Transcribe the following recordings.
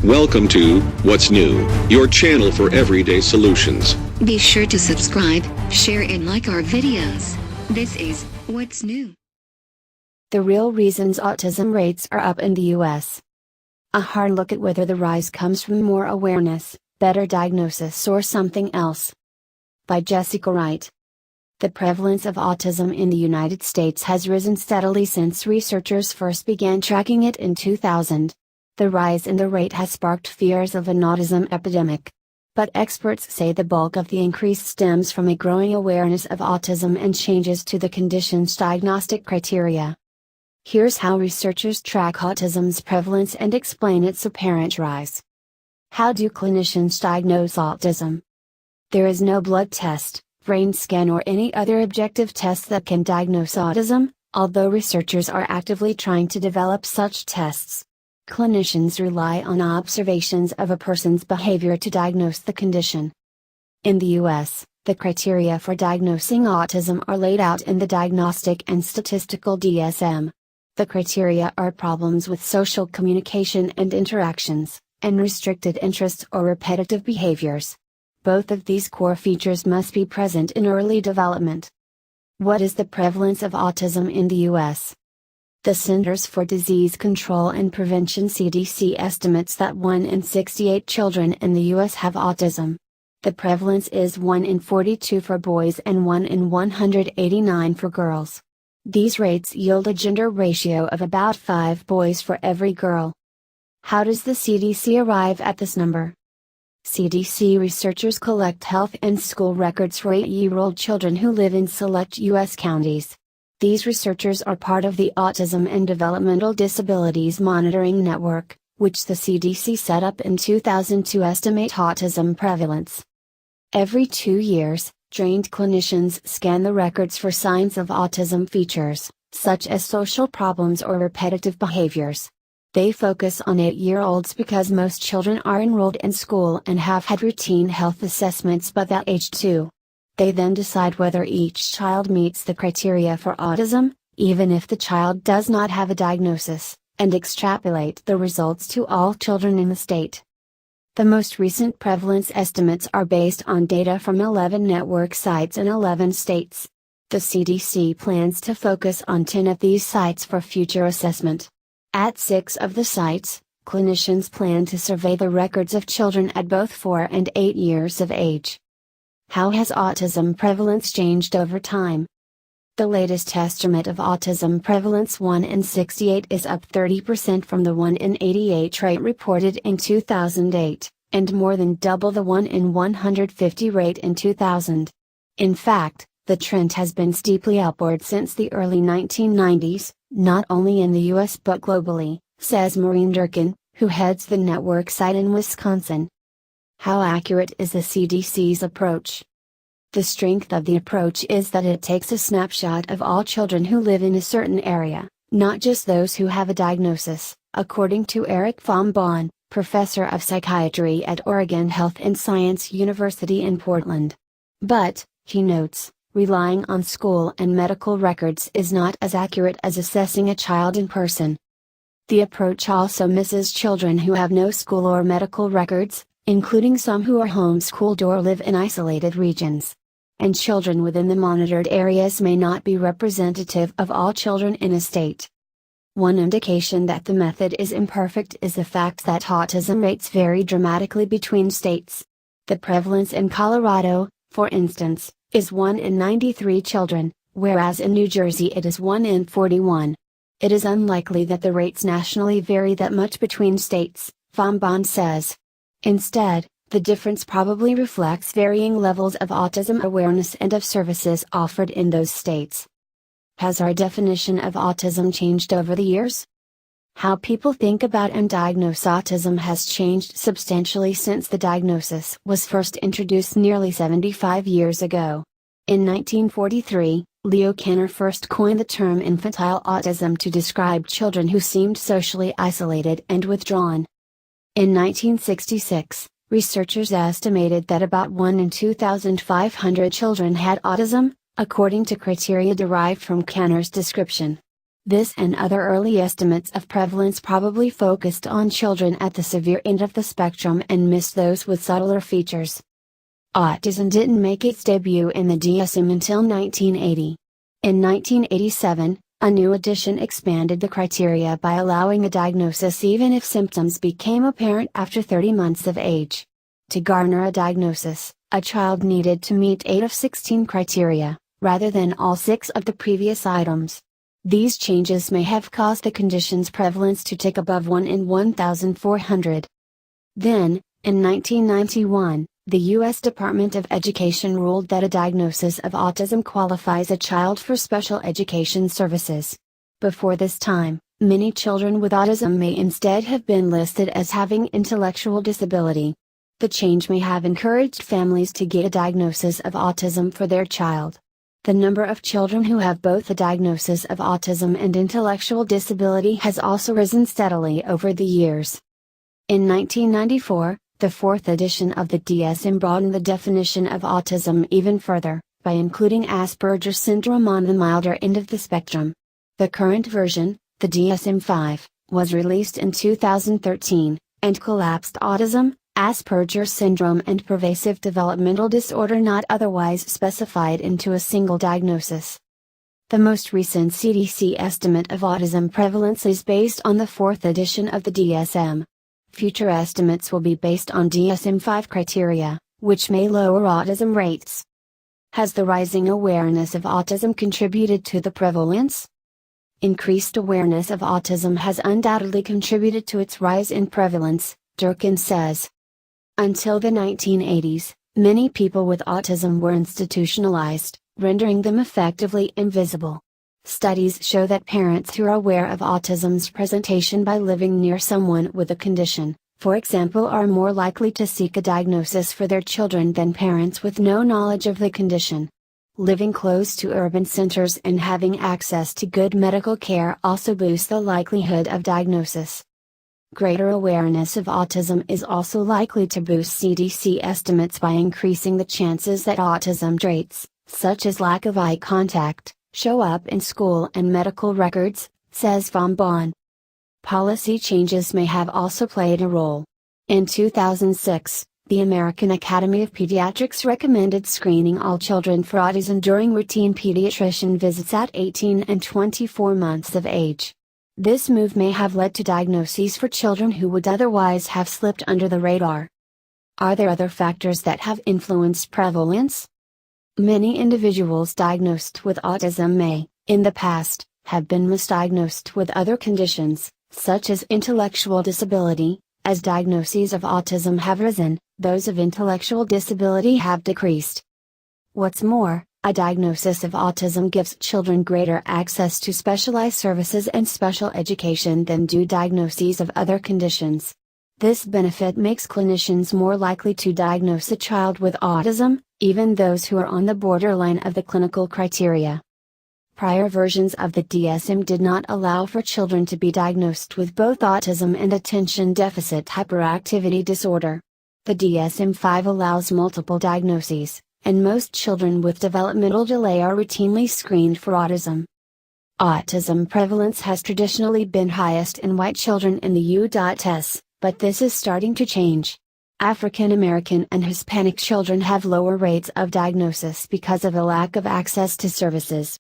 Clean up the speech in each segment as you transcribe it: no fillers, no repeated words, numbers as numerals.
Welcome to What's New, your channel for everyday solutions. Be sure to subscribe, share and like our videos. This is What's New. The real reasons autism rates are up in the US. A hard look at whether the rise comes from more awareness, better diagnosis or something else. By Jessica Wright. The prevalence of autism in the United States has risen steadily since researchers first began tracking it in 2000. The rise in the rate has sparked fears of an autism epidemic. But experts say the bulk of the increase stems from a growing awareness of autism and changes to the condition's diagnostic criteria. Here's how researchers track autism's prevalence and explain its apparent rise. How do clinicians diagnose autism? There is no blood test, brain scan or any other objective test that can diagnose autism, although researchers are actively trying to develop such tests. Clinicians rely on observations of a person's behavior to diagnose the condition. In the US, the criteria for diagnosing autism are laid out in the Diagnostic and Statistical DSM. The criteria are problems with social communication and interactions, and restricted interests or repetitive behaviors. Both of these core features must be present in early development. What is the prevalence of autism in the US? The Centers for Disease Control and Prevention (CDC) estimates that 1 in 68 children in the US have autism. The prevalence is 1 in 42 for boys and 1 in 189 for girls. These rates yield a gender ratio of about 5 boys for every girl. How does the CDC arrive at this number? CDC researchers collect health and school records for 8-year-old children who live in select US counties. These researchers are part of the Autism and Developmental Disabilities Monitoring Network, which the CDC set up in 2000 to estimate autism prevalence. Every 2 years, trained clinicians scan the records for signs of autism features, such as social problems or repetitive behaviors. They focus on 8-year-olds because most children are enrolled in school and have had routine health assessments by that age too. They then decide whether each child meets the criteria for autism, even if the child does not have a diagnosis, and extrapolate the results to all children in the state. The most recent prevalence estimates are based on data from 11 network sites in 11 states. The CDC plans to focus on 10 of these sites for future assessment. At 6 of the sites, clinicians plan to survey the records of children at both 4 and 8 years of age. How has autism prevalence changed over time? The latest estimate of autism prevalence 1 in 68 is up 30% from the 1 in 88 rate reported in 2008, and more than double the 1 in 150 rate in 2000. In fact, the trend has been steeply upward since the early 1990s, not only in the US but globally, says Maureen Durkin, who heads the network site in Wisconsin. How accurate is the CDC's approach? The strength of the approach is that it takes a snapshot of all children who live in a certain area, not just those who have a diagnosis, according to Eric von Bahn, professor of psychiatry at Oregon Health and Science University in Portland. But, he notes, relying on school and medical records is not as accurate as assessing a child in person. The approach also misses children who have no school or medical records, including some who are homeschooled or live in isolated regions. And children within the monitored areas may not be representative of all children in a state. One indication that the method is imperfect is the fact that autism rates vary dramatically between states. The prevalence in Colorado, for instance, is 1 in 93 children, whereas in New Jersey it is 1 in 41. It is unlikely that the rates nationally vary that much between states, von Bahn says. Instead, the difference probably reflects varying levels of autism awareness and of services offered in those states. Has our definition of autism changed over the years? How people think about and diagnose autism has changed substantially since the diagnosis was first introduced nearly 75 years ago. In 1943, Leo Kanner first coined the term infantile autism to describe children who seemed socially isolated and withdrawn. In 1966, researchers estimated that about 1 in 2,500 children had autism, according to criteria derived from Kanner's description. This and other early estimates of prevalence probably focused on children at the severe end of the spectrum and missed those with subtler features. Autism didn't make its debut in the DSM until 1980. In 1987, a new edition expanded the criteria by allowing a diagnosis even if symptoms became apparent after 30 months of age. To garner a diagnosis, a child needed to meet 8 of 16 criteria, rather than all 6 of the previous items. These changes may have caused the condition's prevalence to tick above 1 in 1,400. Then, in 1991, the U.S. Department of Education ruled that a diagnosis of autism qualifies a child for special education services. Before this time, many children with autism may instead have been listed as having intellectual disability. The change may have encouraged families to get a diagnosis of autism for their child. The number of children who have both a diagnosis of autism and intellectual disability has also risen steadily over the years. In 1994, the 4th edition of the DSM broadened the definition of autism even further, by including Asperger's syndrome on the milder end of the spectrum. The current version, the DSM-5, was released in 2013, and collapsed autism, Asperger's syndrome and pervasive developmental disorder not otherwise specified into a single diagnosis. The most recent CDC estimate of autism prevalence is based on the 4th edition of the DSM. Future estimates will be based on DSM-5 criteria, which may lower autism rates. Has the rising awareness of autism contributed to the prevalence? Increased awareness of autism has undoubtedly contributed to its rise in prevalence, Durkin says. Until the 1980s, many people with autism were institutionalized, rendering them effectively invisible. Studies show that parents who are aware of autism's presentation by living near someone with the condition, for example, are more likely to seek a diagnosis for their children than parents with no knowledge of the condition. Living close to urban centers and having access to good medical care also boosts the likelihood of diagnosis. Greater awareness of autism is also likely to boost CDC estimates by increasing the chances that autism traits, such as lack of eye contact, show up in school and medical records, says Von Bahn. Policy changes may have also played a role. In 2006, the American Academy of Pediatrics recommended screening all children for autism during routine pediatrician visits at 18 and 24 months of age. This move may have led to diagnoses for children who would otherwise have slipped under the radar. Are there other factors that have influenced prevalence? Many individuals diagnosed with autism may, in the past, have been misdiagnosed with other conditions, such as intellectual disability. As diagnoses of autism have risen, those of intellectual disability have decreased. What's more, a diagnosis of autism gives children greater access to specialized services and special education than do diagnoses of other conditions. This benefit makes clinicians more likely to diagnose a child with autism, even those who are on the borderline of the clinical criteria. Prior versions of the DSM did not allow for children to be diagnosed with both autism and attention deficit hyperactivity disorder. The DSM-5 allows multiple diagnoses, and most children with developmental delay are routinely screened for autism. Autism prevalence has traditionally been highest in white children in the U.S., but this is starting to change. African American and Hispanic children have lower rates of diagnosis because of a lack of access to services.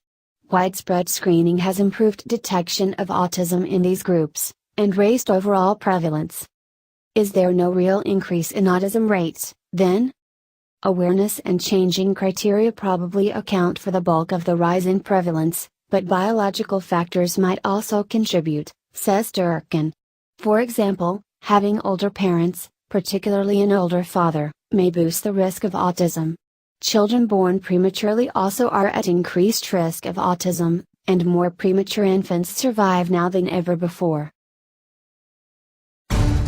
Widespread screening has improved detection of autism in these groups, and raised overall prevalence. Is there no real increase in autism rates, then? Awareness and changing criteria probably account for the bulk of the rise in prevalence, but biological factors might also contribute, says Durkin. For example, having older parents, particularly an older father, may boost the risk of autism. Children born prematurely also are at increased risk of autism, and more premature infants survive now than ever before.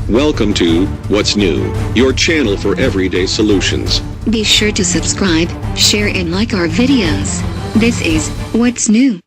Welcome to What's New, your channel for everyday solutions. Be sure to subscribe, share and like our videos. This is What's New.